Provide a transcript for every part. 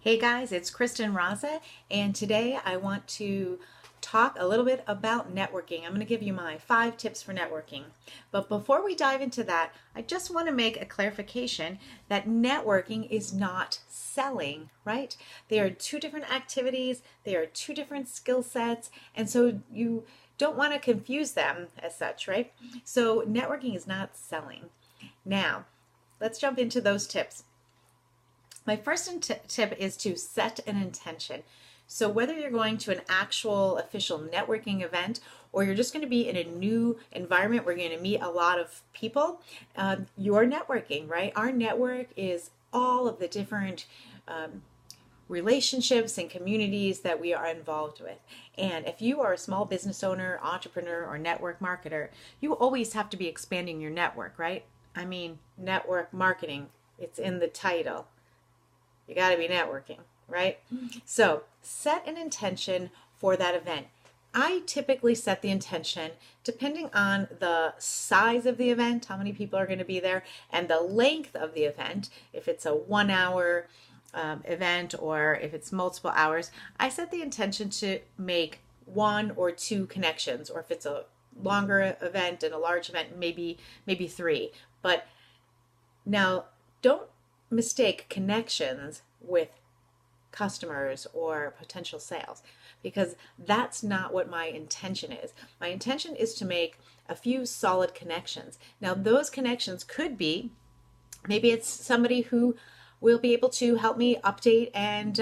Hey guys, it's Kristen Raza, and today I want to talk a little bit about networking. I'm going to give you my 5 tips for networking. But before we dive into that, I just want to make a clarification that networking is not selling, right? They are two different activities, they are two different skill sets, and so you don't want to confuse them as such, right? So networking is not selling. Now, let's jump into those tips. My first tip is to set an intention. So whether you're going to an actual official networking event or you're just going to be in a new environment where you're going to meet a lot of people, you're networking, right? Our network is all of the different relationships and communities that we are involved with. And if you are a small business owner, entrepreneur, or network marketer, you always have to be expanding your network, right? I mean, network marketing, it's in the title. You got to be networking, right? So set an intention for that event. I typically set the intention depending on the size of the event, how many people are going to be there, and the length of the event. If it's a 1 hour event or if it's multiple hours, I set the intention to make 1 or 2 connections, or if it's a longer event and a large event, maybe 3. But now don't mistake connections with customers or potential sales, because that's not what my intention is. My intention is to make a few solid connections. Now, those connections could be, maybe it's somebody who will be able to help me update and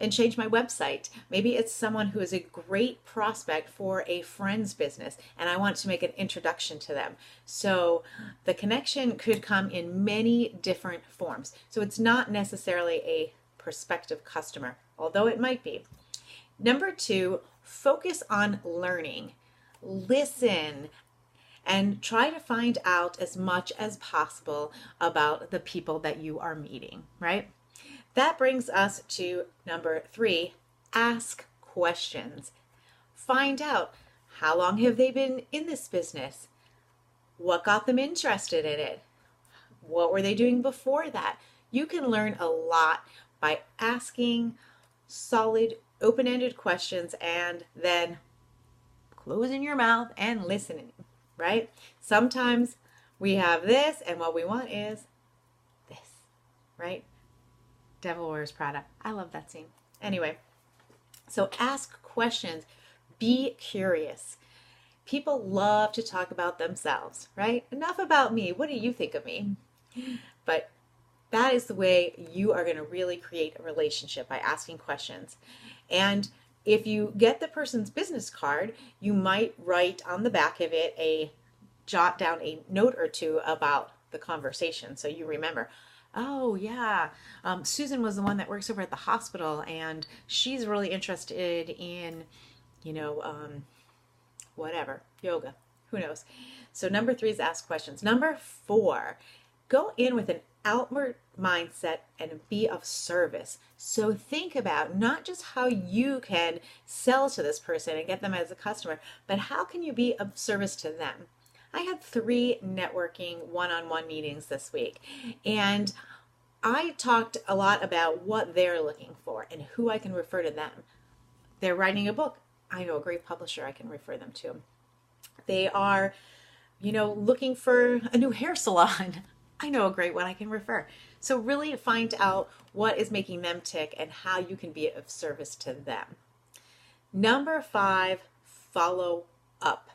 change my website. Maybe it's someone who is a great prospect for a friend's business and I want to make an introduction to them. So the connection could come in many different forms. So it's not necessarily a prospective customer, although it might be. Number 2, focus on learning. Listen and try to find out as much as possible about the people that you are meeting, right? That brings us to number 3, ask questions. Find out, how long have they been in this business? What got them interested in it? What were they doing before that? You can learn a lot by asking solid, open-ended questions and then closing your mouth and listening, right? Sometimes we have this and what we want is this, right? Devil Wears Prada. I love that scene. Anyway, so ask questions. Be curious. People love to talk about themselves, right? Enough about me. What do you think of me? But that is the way you are going to really create a relationship, by asking questions. And if you get the person's business card, you might write on the back of it, jot down a note or 2 about the conversation, so you remember. Oh, yeah. Susan was the one that works over at the hospital, and she's really interested in, whatever, yoga. Who knows? So number 3 is ask questions. Number 4, go in with an outward mindset and be of service. So think about not just how you can sell to this person and get them as a customer, but how can you be of service to them? I had 3 networking one-on-one meetings this week, and I talked a lot about what they're looking for and who I can refer to them. They're writing a book. I know a great publisher I can refer them to. They are, looking for a new hair salon. I know a great one I can refer. So really find out what is making them tick and how you can be of service to them. Number 5, follow up.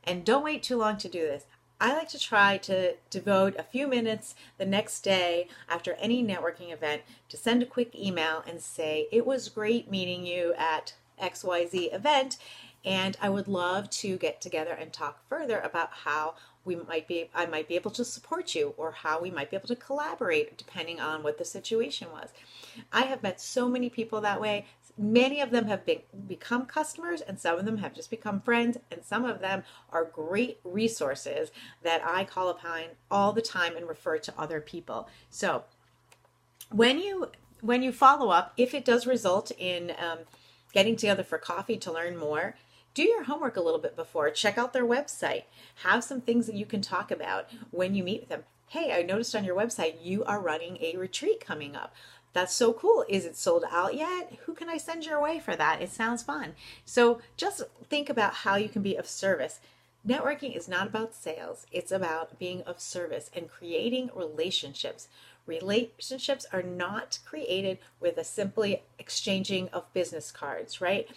And don't wait too long to do this. I like to try to devote a few minutes the next day after any networking event to send a quick email and say, it was great meeting you at XYZ event, and I would love to get together and talk further about how I might be able to support you, or how we might be able to collaborate depending on what the situation was. I have met so many people that way. Many of them have become customers, and some of them have just become friends, and some of them are great resources that I call upon all the time and refer to other people. So when you follow up, if it does result in getting together for coffee to learn more, do your homework a little bit before. Check out their website. Have some things that you can talk about when you meet with them. hey, I noticed on your website you are running a retreat coming up. That's so cool. Is it sold out yet? Who can I send your way for that? It sounds fun. So just think about how you can be of service. Networking is not about sales, it's about being of service and creating relationships. Relationships are not created with a simply exchanging of business cards, right?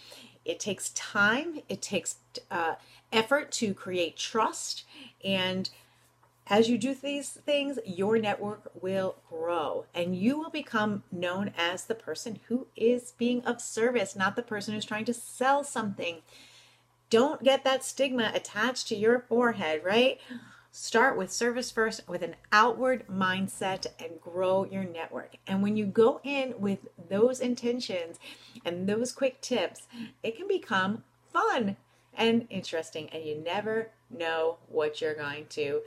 It takes time, it takes effort to create trust, and as you do these things, your network will grow and you will become known as the person who is being of service, not the person who's trying to sell something. Don't get that stigma attached to your forehead, right? Start with service first with an outward mindset and grow your network. And when you go in with those intentions and those quick tips, it can become fun and interesting. And you never know what you're going to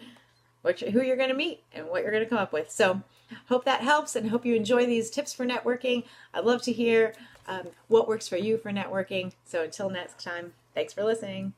who you're going to meet and what you're going to come up with. So hope that helps and hope you enjoy these tips for networking. I'd love to hear what works for you for networking. So until next time, thanks for listening.